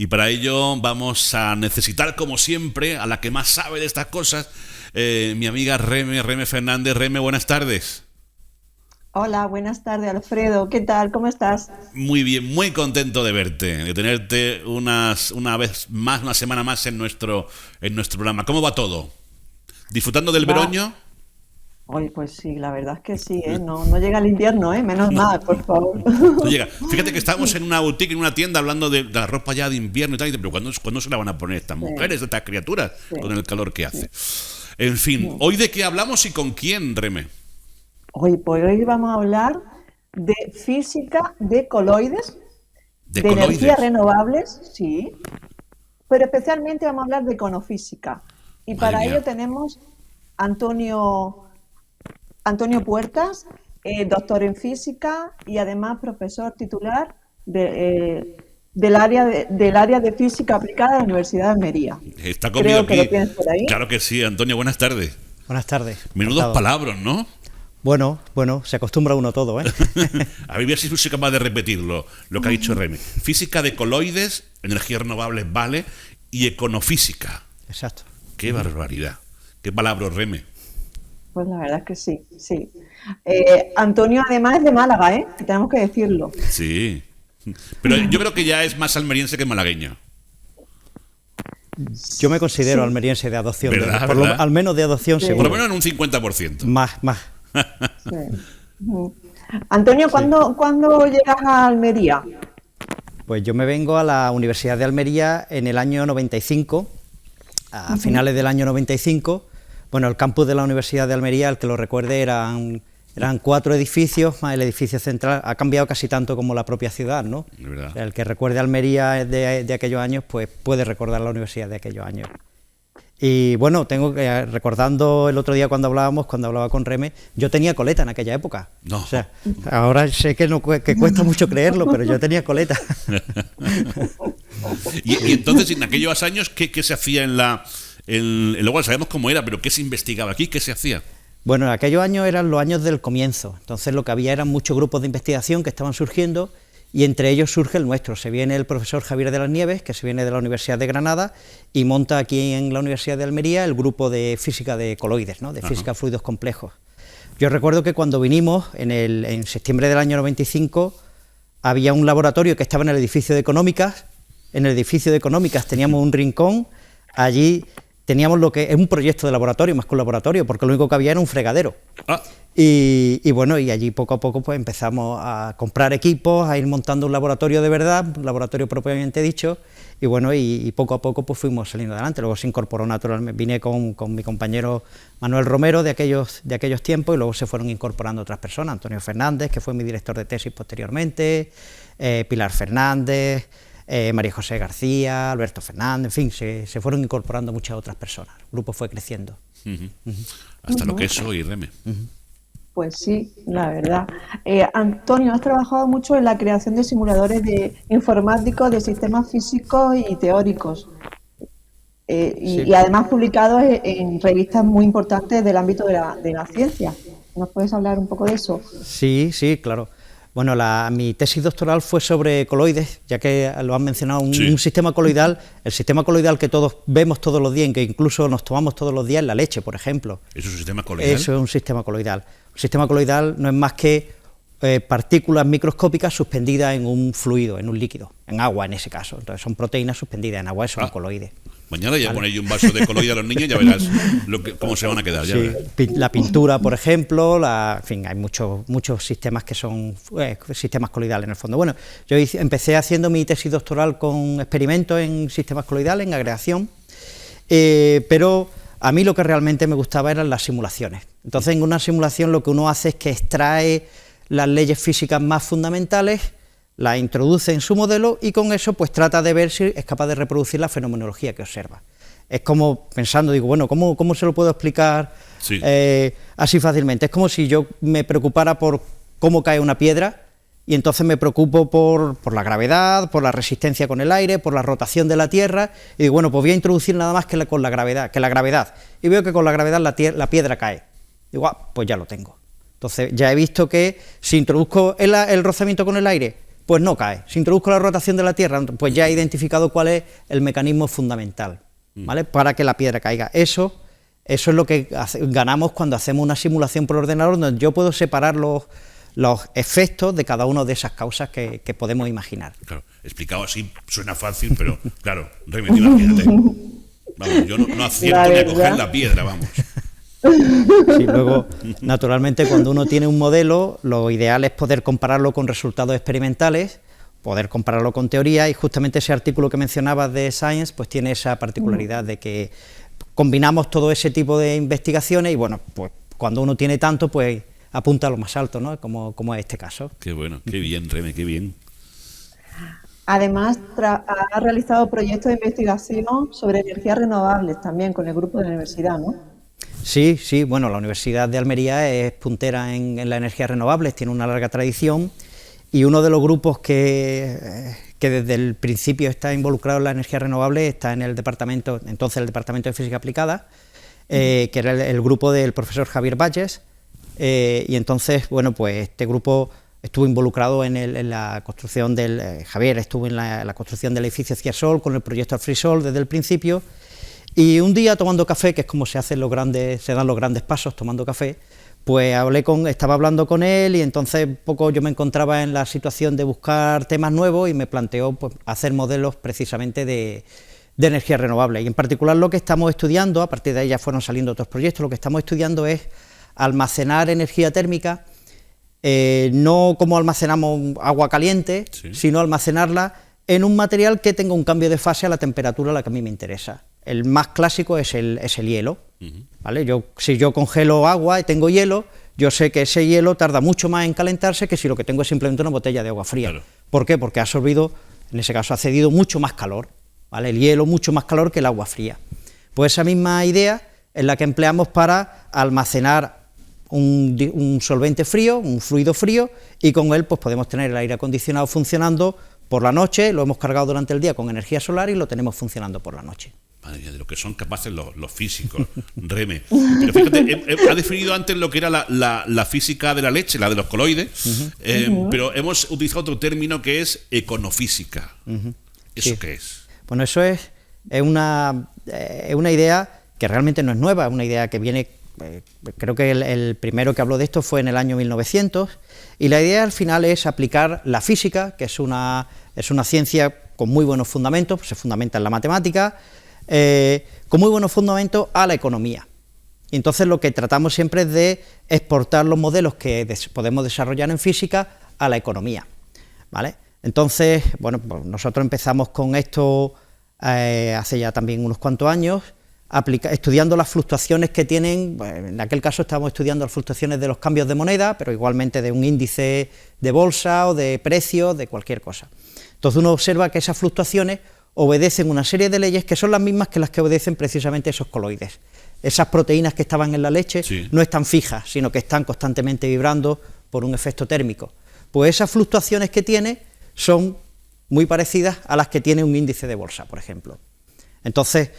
Y para ello vamos a necesitar, como siempre, a la que más sabe de estas cosas, mi amiga Reme Fernández. Reme, buenas tardes. Hola, buenas tardes, Alfredo. ¿Qué tal? ¿Cómo estás? Muy bien, muy contento de verte, de tenerte una vez más, una semana más en nuestro programa. ¿Cómo va todo? ¿Disfrutando del Va. veroño? Oye, pues sí, la verdad es que sí, ¿eh? No, no llega el invierno, ¿eh? Menos No, mal, por favor. no llega. Fíjate que estábamos en una boutique, en una tienda, hablando de la ropa ya de invierno y tal, pero ¿cuándo se la van a poner estas Sí, mujeres, estas criaturas, sí, con el calor que sí. hace? En fin, ¿hoy de qué hablamos y con quién, Reme? Hoy vamos a hablar de física de coloides, De de energías coloides. renovables, sí, pero especialmente vamos a hablar de econofísica. Y Madre para ello mía. tenemos Antonio, Antonio Puertas, doctor en física y además profesor titular del área de física aplicada de la Universidad de Almería. Está conmigo Creo que lo aquí. tienes por ahí. Claro que sí, Antonio, buenas tardes. Buenas tardes, Menudos encantado. palabras, ¿no? Bueno, se acostumbra uno todo, ¿eh? A ver si soy capaz de repetirlo, lo que ha dicho Remy. Física de coloides, energías renovables, vale, y econofísica. Exacto. ¡Qué barbaridad! ¡Qué palabras, Remy! Pues la verdad es que sí, sí. Antonio además es de Málaga, ¿eh? Tenemos que decirlo. Sí. Pero yo creo que ya es más almeriense que malagueño. Yo me considero Sí, almeriense de adopción, ¿Verdad? al ¿Verdad? menos de adopción sí, Por lo seguro. menos en un 50%. Más. sí. Ujú. Antonio, Sí. ¿cuándo llegas a Almería? Pues yo me vengo a la Universidad de Almería en el año 95, a Ujú. finales del año 95. Bueno, el campus de la Universidad de Almería, el que lo recuerde, eran 4 edificios, más el edificio central. Ha cambiado casi tanto como la propia ciudad, ¿no? De O verdad. sea, el que recuerde Almería de aquellos años, pues puede recordar la universidad de aquellos años. Y bueno, tengo que, recordando el otro día cuando hablaba con Reme, yo tenía coleta en aquella época. No. O sea, ahora sé que, no, que cuesta mucho creerlo, pero yo tenía coleta. Y entonces, en aquellos años, ¿qué se hacía luego sabemos cómo era, pero ¿qué se investigaba aquí? ¿Qué se hacía? Bueno, en aquellos años eran los años del comienzo, entonces lo que había eran muchos grupos de investigación que estaban surgiendo y entre ellos surge el nuestro. Se viene el profesor Javier de las Nieves, que se viene de la Universidad de Granada y monta aquí en la Universidad de Almería el grupo de física de coloides, ¿no? De Ajá. física de fluidos complejos. Yo recuerdo que cuando vinimos, en septiembre del año 95, había un laboratorio que estaba en el edificio de Económicas. En el edificio de Económicas teníamos un rincón, allí teníamos lo que es un proyecto de laboratorio, más que un laboratorio, porque lo único que había era un fregadero. Ah, Y bueno, y allí poco a poco pues empezamos a comprar equipos, a ir montando un laboratorio de verdad, un laboratorio propiamente dicho, y bueno, y poco a poco pues fuimos saliendo adelante. Luego se incorporó naturalmente, vine con mi compañero Manuel Romero de aquellos tiempos, y luego se fueron incorporando otras personas, Antonio Fernández, que fue mi director de tesis posteriormente, Pilar Fernández, María José García, Alberto Fernández, en fin, se fueron incorporando muchas otras personas, el grupo fue creciendo. ujú. Hasta lo que es hoy, Reme. Pues sí, la verdad. Antonio, has trabajado mucho en la creación de simuladores de informáticos de sistemas físicos y teóricos, y Sí. además publicados en revistas muy importantes del ámbito de la ciencia. ¿Nos puedes hablar un poco de eso? Sí, claro. Bueno, mi tesis doctoral fue sobre coloides, ya que lo han mencionado, Sí. un sistema coloidal, el sistema coloidal que todos vemos todos los días, en que incluso nos tomamos todos los días, la leche, por ejemplo. ¿Eso es un sistema coloidal? Eso es un sistema coloidal. Un sistema coloidal no es más que partículas microscópicas suspendidas en un fluido, en un líquido, en agua en ese caso. Entonces son proteínas suspendidas en agua, eso es un coloide. Mañana ya Vale. ponéis un vaso de coloide a los niños y ya verás cómo se van a quedar. Ya Sí, verás. la pintura, por ejemplo, en fin, hay muchos sistemas que son sistemas coloidales en el fondo. Bueno, yo empecé haciendo mi tesis doctoral con experimentos en sistemas coloidales, en agregación, pero a mí lo que realmente me gustaba eran las simulaciones. Entonces, en una simulación lo que uno hace es que extrae las leyes físicas más fundamentales, las introduce en su modelo y con eso pues trata de ver si es capaz de reproducir la fenomenología que observa. Es como pensando, digo, bueno, ¿cómo se lo puedo explicar Sí. así fácilmente? Es como si yo me preocupara por cómo cae una piedra y entonces me preocupo por la gravedad, por la resistencia con el aire, por la rotación de la Tierra, y digo, bueno, pues voy a introducir nada más que la gravedad, y veo que con la gravedad la piedra cae. Digo, pues ya lo tengo. Entonces ya he visto que si introduzco el rozamiento con el aire, pues no cae. Si introduzco la rotación de la Tierra, pues ya he identificado cuál es el mecanismo fundamental, ¿vale? Para que la piedra caiga. Eso es lo que ganamos cuando hacemos una simulación por ordenador, donde yo puedo separar los efectos de cada una de esas causas que podemos imaginar. Claro, explicado así suena fácil, pero claro, Reme, imagínate. Vamos, yo no acierto ni a coger la piedra, vamos. Sí, luego, naturalmente, cuando uno tiene un modelo, lo ideal es poder compararlo con resultados experimentales, poder compararlo con teoría, y justamente ese artículo que mencionabas de Science, pues tiene esa particularidad de que combinamos todo ese tipo de investigaciones y, bueno, pues cuando uno tiene tanto, pues apunta a lo más alto, ¿no? Como es este caso. Qué bueno, qué bien, Reme, qué bien. Además, ha realizado proyectos de investigación sobre energías renovables también con el grupo de la universidad, ¿no? Sí, bueno, la Universidad de Almería es puntera en las energías renovables, tiene una larga tradición, y uno de los grupos que desde el principio está involucrado en la energía renovable está en el departamento de Física Aplicada, que era el grupo del profesor Javier Valles, y entonces, bueno, pues este grupo estuvo involucrado en la construcción Javier estuvo en la construcción del edificio Ciasol con el proyecto Alfrisol desde el principio. Y un día tomando café, que es como se dan los grandes pasos tomando café, pues estaba hablando con él, y entonces un poco yo me encontraba en la situación de buscar temas nuevos y me planteó, pues, hacer modelos precisamente de energía renovable. Y en particular lo que estamos estudiando, a partir de ahí ya fueron saliendo otros proyectos, lo que estamos estudiando es almacenar energía térmica, no como almacenamos agua caliente, sí, sino almacenarla en un material que tenga un cambio de fase a la temperatura a la que a mí me interesa. El más clásico es el hielo, ¿vale? Si yo congelo agua y tengo hielo, yo sé que ese hielo tarda mucho más en calentarse que si lo que tengo es simplemente una botella de agua fría. Claro. ¿Por qué? Porque ha absorbido, en ese caso ha cedido mucho más calor, ¿vale? El hielo mucho más calor que el agua fría. Pues esa misma idea es la que empleamos para almacenar un solvente frío, un fluido frío, y con él pues podemos tener el aire acondicionado funcionando por la noche, lo hemos cargado durante el día con energía solar y lo tenemos funcionando por la noche. Madre mía, de lo que son capaces los físicos, Reme. Pero fíjate, ha definido antes lo que era la física de la leche, la de los coloides, pero hemos utilizado otro término que es econofísica. ¿Eso sí, qué es? Bueno, eso es una idea que realmente no es nueva, es una idea que viene, creo que el primero que habló de esto fue en el año 1900, y la idea al final es aplicar la física, que es una ciencia con muy buenos fundamentos, se fundamenta en la matemática, con muy buenos fundamentos a la economía. Y entonces lo que tratamos siempre es de exportar los modelos que podemos desarrollar en física a la economía, ¿vale? Entonces, bueno, pues nosotros empezamos con esto hace ya también unos cuantos años, estudiando las fluctuaciones que tienen. Bueno, en aquel caso estábamos estudiando las fluctuaciones de los cambios de moneda, pero igualmente de un índice de bolsa o de precios, de cualquier cosa. Entonces uno observa que esas fluctuaciones obedecen una serie de leyes que son las mismas que las que obedecen precisamente esos coloides. Esas proteínas que estaban en la leche, sí, no están fijas, sino que están constantemente vibrando por un efecto térmico. Pues esas fluctuaciones que tiene son muy parecidas a las que tiene un índice de bolsa, por ejemplo. Entonces,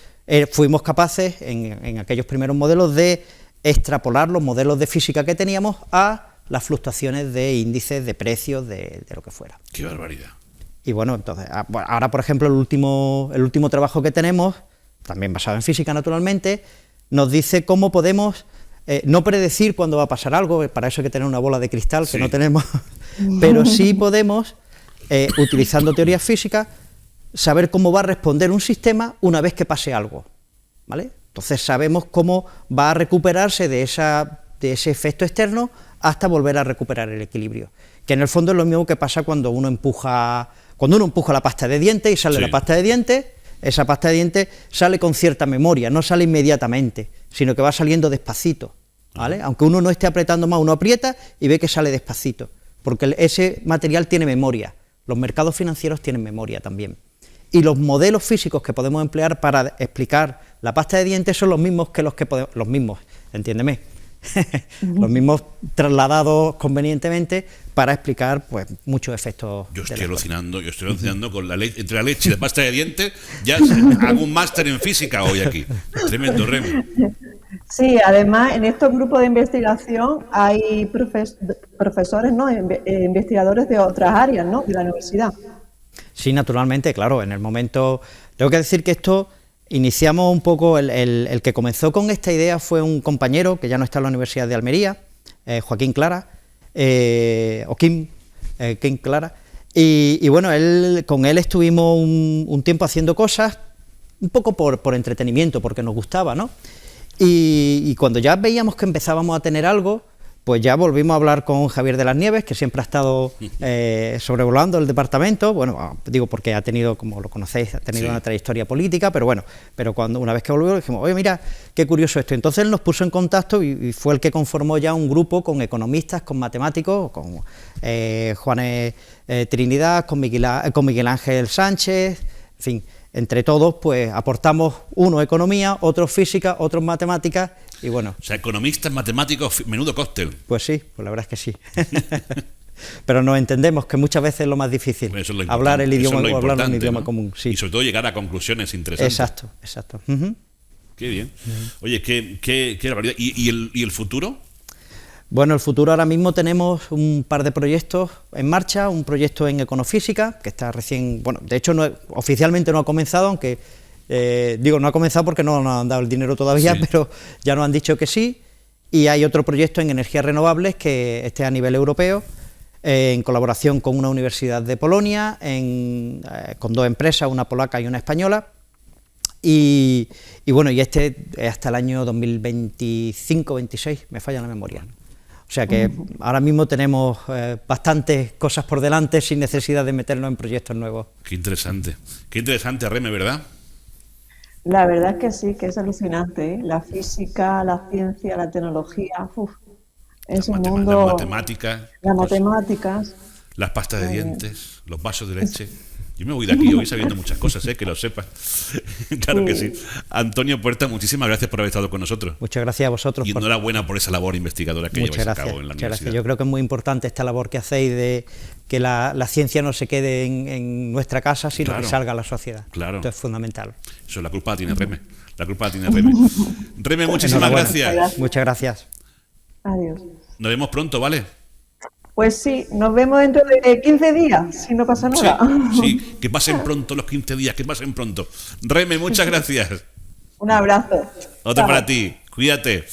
fuimos capaces, en aquellos primeros modelos, de extrapolar los modelos de física que teníamos a las fluctuaciones de índices de precios de lo que fuera. ¡Qué barbaridad! Y bueno, entonces, ahora por ejemplo el último trabajo que tenemos, también basado en física naturalmente, nos dice cómo podemos no predecir cuándo va a pasar algo, para eso hay que tener una bola de cristal, sí, que no tenemos, pero sí podemos, utilizando teorías físicas, saber cómo va a responder un sistema una vez que pase algo, ¿vale? Entonces sabemos cómo va a recuperarse de ese efecto externo hasta volver a recuperar el equilibrio, que en el fondo es lo mismo que pasa cuando uno empuja la pasta de dientes y sale, sí, la pasta de dientes. Esa pasta de dientes sale con cierta memoria, no sale inmediatamente, sino que va saliendo despacito, ¿vale? Aunque uno no esté apretando más, uno aprieta y ve que sale despacito, porque ese material tiene memoria. Los mercados financieros tienen memoria también. Y los modelos físicos que podemos emplear para explicar la pasta de dientes son los mismos los mismos, entiéndeme, los mismos trasladados convenientemente para explicar pues muchos efectos. Yo estoy alucinando con entre la leche y la pasta de dientes. Ya hago un máster en física hoy aquí. Tremendo, Reme. Sí, además en estos grupos de investigación hay profesores, ¿no? Investigadores de otras áreas, ¿no? De la universidad. Sí, naturalmente, claro, en el momento... Tengo que decir que esto iniciamos un poco, el que comenzó con esta idea fue un compañero que ya no está en la Universidad de Almería, Joaquín Clara, Kim Clara, y bueno, con él estuvimos un tiempo haciendo cosas, un poco por entretenimiento, porque nos gustaba, ¿no? Y cuando ya veíamos que empezábamos a tener algo, pues ya volvimos a hablar con Javier de las Nieves, que siempre ha estado sobrevolando el departamento, bueno, digo porque ha tenido, como lo conocéis, ha tenido una trayectoria política, pero bueno, una vez que volvió dijimos, oye, mira, qué curioso esto. Entonces él nos puso en contacto y fue el que conformó ya un grupo con economistas, con matemáticos, con Juanes Trinidad, con Miguel Ángel Sánchez, en fin. Entre todos, pues aportamos uno economía, otros física, otros matemáticas y bueno. O sea, economistas, matemáticos, menudo cóctel. Pues sí, pues la verdad es que sí. Pero nos entendemos, que muchas veces es lo más difícil, pues eso es lo hablar el idioma o hablar un idioma común. Sí. Y sobre todo llegar a conclusiones interesantes. Exacto. Qué bien. Oye, qué barbaridad. ¿Y el futuro? Bueno, el futuro ahora mismo tenemos un par de proyectos en marcha, un proyecto en econofísica, que está recién, bueno, de hecho oficialmente no ha comenzado, aunque no ha comenzado porque no nos han dado el dinero todavía, pero ya nos han dicho que sí, y hay otro proyecto en energías renovables que esté a nivel europeo, en colaboración con una universidad de Polonia, con dos empresas, una polaca y una española, y bueno, y este es hasta el año 2025-26, me falla la memoria. O sea que ahora mismo tenemos bastantes cosas por delante sin necesidad de meternos en proyectos nuevos. Qué interesante, Reme, ¿verdad? La verdad es que sí, que es alucinante, ¿eh? La física, la ciencia, la tecnología, es un mundo... Las matemáticas. Las pastas de dientes, los vasos de leche... Yo me voy de aquí hoy sabiendo muchas cosas, que lo sepas. Claro que sí. Antonio Puerta, muchísimas gracias por haber estado con nosotros. Muchas gracias a vosotros. Y enhorabuena por esa labor investigadora que lleváis a cabo en la universidad. Gracias. Yo creo que es muy importante esta labor que hacéis de que la ciencia no se quede en nuestra casa, sino que salga a la sociedad. Claro. Esto es fundamental. Eso, la culpa la tiene Reme. Reme, muchísimas gracias. Muchas gracias. Adiós. Nos vemos pronto, ¿vale? Pues sí, nos vemos dentro de 15 días, si no pasa nada. Sí, que pasen pronto los 15 días, que pasen pronto. Reme, muchas gracias. Un abrazo. Otro para ti, cuídate.